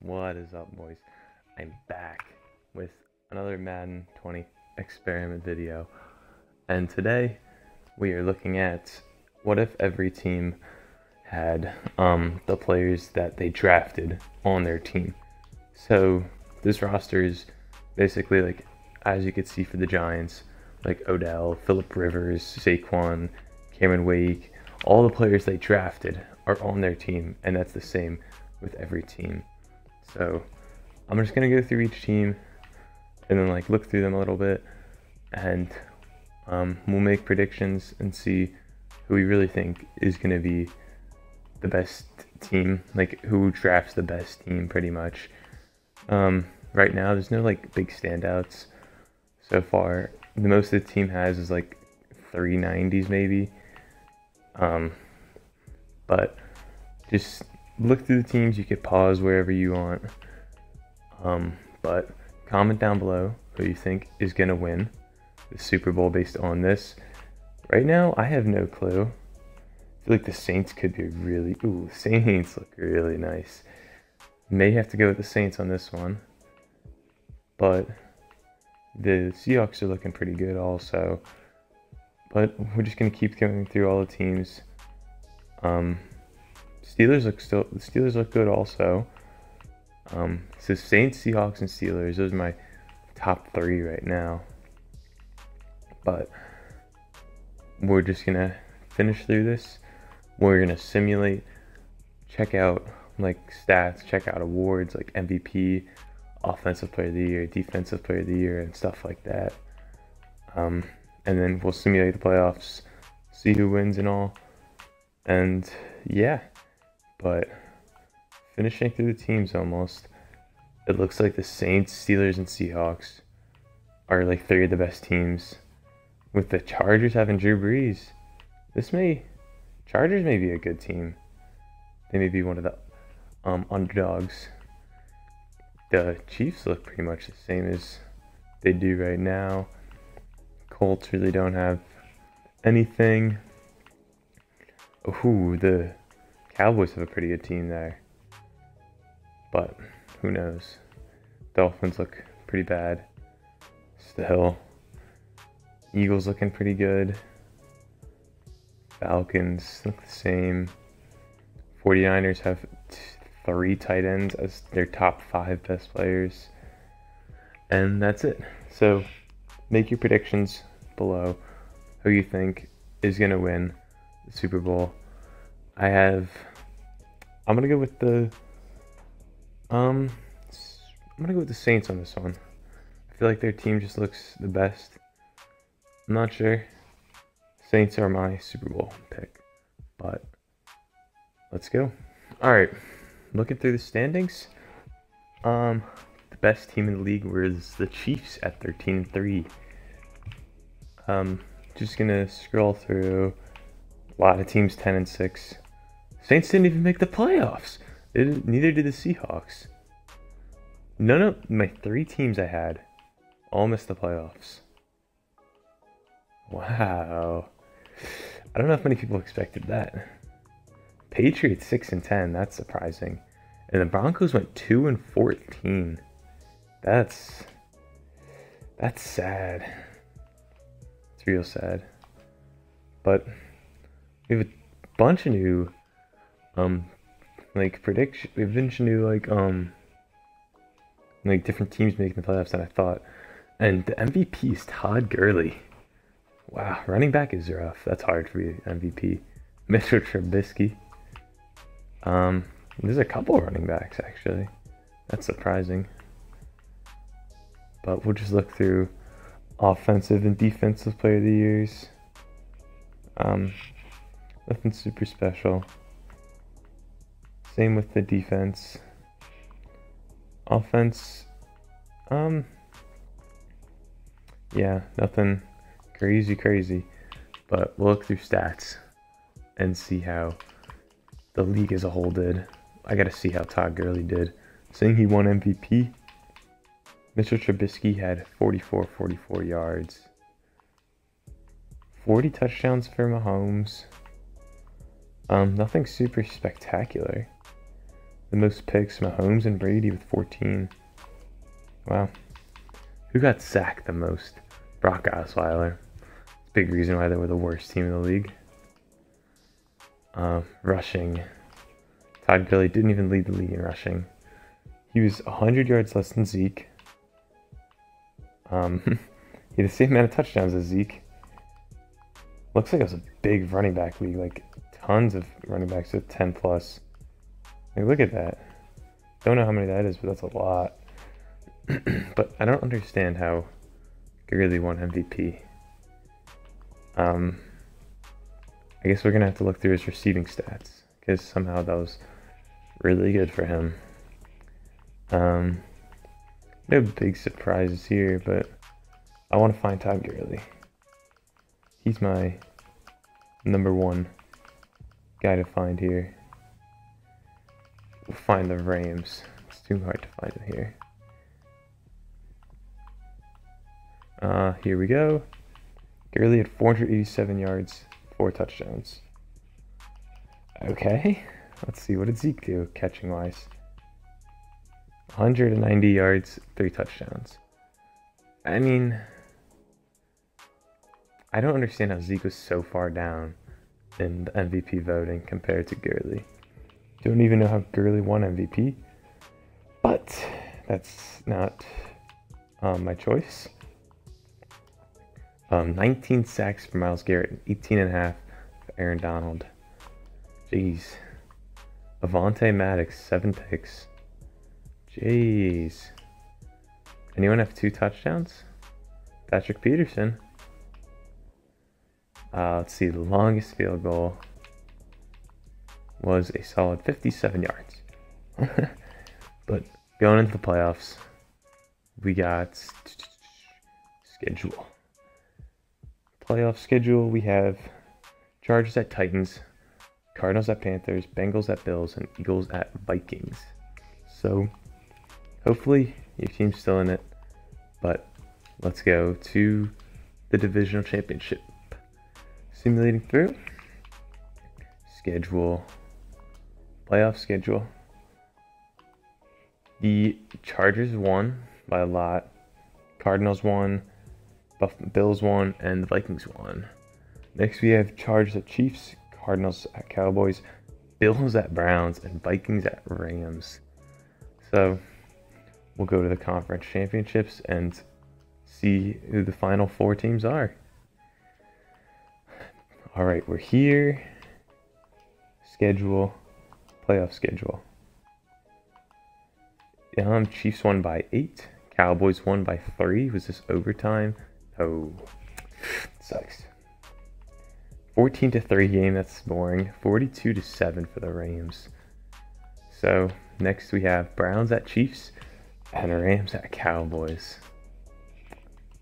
What is up, boys? I'm back with another Madden 20 experiment video, and today we are looking at what if every team had the players that they drafted on their team. So this roster is basically like, as you can see for the Giants, like Odell, Phillip Rivers, Saquon, Cameron Wake, all the players they drafted are on their team, and that's the same with every team. So I'm just gonna go through each team and then like look through them a little bit, and we'll make predictions and see who we really think is gonna be the best team, like who drafts the best team pretty much. Right now there's no like big standouts so far. The most the team has is like 390s maybe. But just look through the teams. You could pause wherever you want. But comment down below who you think is gonna win the Super Bowl based on this. Right now, I have no clue. I feel like the Saints could be really... Ooh, Saints look really nice. May have to go with the Saints on this one. But the Seahawks are looking pretty good also. But we're just gonna keep going through all the teams. The Steelers look good also. So Saints, Seahawks, and Steelers, those are my top three right now. But we're just gonna finish through this. We're gonna simulate, check out like stats, check out awards like MVP, Offensive Player of the Year, Defensive Player of the Year, and stuff like that. And then we'll simulate the playoffs, see who wins and all. And yeah, but finishing through the teams almost, it looks like the Saints, Steelers, and Seahawks are like three of the best teams. With the Chargers having Drew Brees, Chargers may be a good team. They may be one of the underdogs. The Chiefs look pretty much the same as they do right now. Colts really don't have anything. Ooh, the Cowboys have a pretty good team there. But who knows? Dolphins look pretty bad still. Eagles looking pretty good. Falcons look the same. 49ers have three tight ends as their top 5 best players. And that's it. So make your predictions below who you think is going to win the Super Bowl. I'm going to go with the Saints on this one. I feel like their team just looks the best. I'm not sure. Saints are my Super Bowl pick, but let's go. All right, looking through the standings, the best team in the league was the Chiefs at 13-3. Just gonna scroll through. A lot of teams 10-6. Saints didn't even make the playoffs. Neither did the Seahawks. None of my 3 teams I had all missed the playoffs. Wow. I don't know if many people expected that. Patriots 6-10. That's surprising. And the Broncos went 2-14. That's sad. It's real sad. But we have a bunch of new prediction. We have a bunch of new like different teams making the playoffs than I thought. And the MVP is Todd Gurley. Wow, running back is rough. That's hard to be MVP. Mitchell Trubisky. There's a couple running backs actually. That's surprising. But we'll just look through offensive and defensive player of the years. Nothing super special. Same with the defense. Offense, yeah, nothing crazy, but we'll look through stats and see how the league as a whole did. I gotta see how Todd Gurley did. Saying he won MVP, Mitchell Trubisky had 44 yards. 40 touchdowns for Mahomes. Nothing super spectacular. The most picks, Mahomes and Brady with 14. Wow. Who got sacked the most? Brock Osweiler. It's a big reason why they were the worst team in the league. Rushing. Todd Gurley didn't even lead the league in rushing. He was 100 yards less than Zeke. He had the same amount of touchdowns as Zeke. Looks like it was a big running back league, like tons of running backs with 10 plus. Like, look at that. Don't know how many that is, but that's a lot. But I don't understand how Gurley won MVP. I guess we're gonna have to look through his receiving stats, because somehow that was really good for him. No big surprises here, but I want to find Todd Gurley. He's my #1 guy to find here. We'll find the Rams. It's too hard to find them here. Here we go. Gurley had 487 yards, 4 touchdowns. Okay, let's see, what did Zeke do catching wise? 190 yards, 3 touchdowns. I mean, I don't understand how Zeke was so far down in the MVP voting compared to Gurley. Don't even know how Gurley won MVP, but that's not my choice. 19 sacks for Myles Garrett and 18.5 for Aaron Donald. Jeez. Avonte Maddox, 7 picks. Jeez. Anyone have 2 touchdowns? Patrick Peterson. Let's see, the longest field goal was a solid 57 yards. But going into the playoffs, we got schedule. Playoff schedule, we have Chargers at Titans, Cardinals at Panthers, Bengals at Bills, and Eagles at Vikings. So hopefully your team's still in it, but let's go to the divisional championship. Simulating through. Schedule. Playoff schedule. The Chargers won by a lot. Cardinals won. Bills won. And the Vikings won. Next we have Chargers at Chiefs. Cardinals at Cowboys. Bills at Browns. And Vikings at Rams. So we'll go to the conference championships and see who the final 4 teams are. All right, we're here. Schedule, playoff schedule. Chiefs won by 8. Cowboys won by 3. Was this overtime? Oh, sucks. 14-3 game. That's boring. 42-7 for the Rams. So next we have Browns at Chiefs and Rams at Cowboys.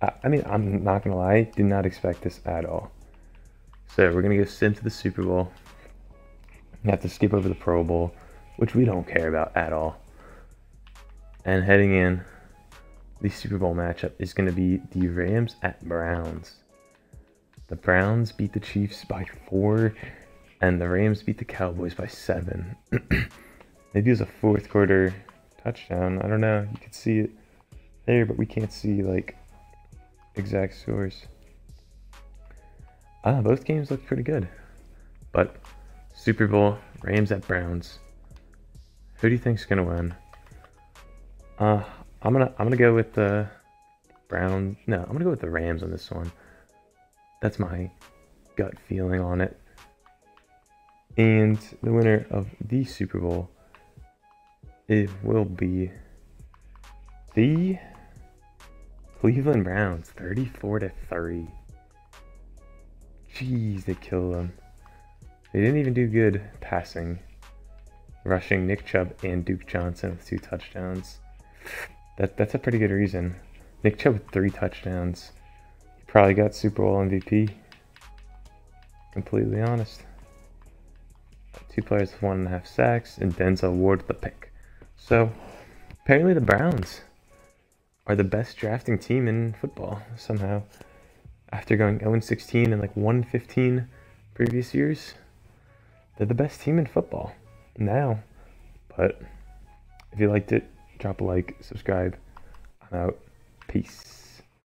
I mean, I'm not gonna lie, did not expect this at all. So we're going to go sim to the Super Bowl. We have to skip over the Pro Bowl, which we don't care about at all. And heading in, the Super Bowl matchup is going to be the Rams at Browns. The Browns beat the Chiefs by 4, and the Rams beat the Cowboys by 7. Maybe it was a 4th quarter touchdown. I don't know. You can see it there, but we can't see, like, exact scores. Both games look pretty good. But Super Bowl, Rams at Browns. Who do you think's gonna win? I'm gonna go with the Browns. No, I'm gonna go with the Rams on this one. That's my gut feeling on it. And the winner of the Super Bowl, it will be the Cleveland Browns, 34-3. Jeez, they killed them. They didn't even do good passing. Rushing Nick Chubb and Duke Johnson with 2 touchdowns. That's a pretty good reason. Nick Chubb with 3 touchdowns. He probably got Super Bowl MVP. Completely honest. 2 players with 1.5 sacks, and Denzel Ward the pick. So, apparently the Browns are the best drafting team in football, somehow. After going 0-16 and like 1-15 previous years, they're the best team in football now. But If you liked it, drop a like, subscribe. I'm out. Peace.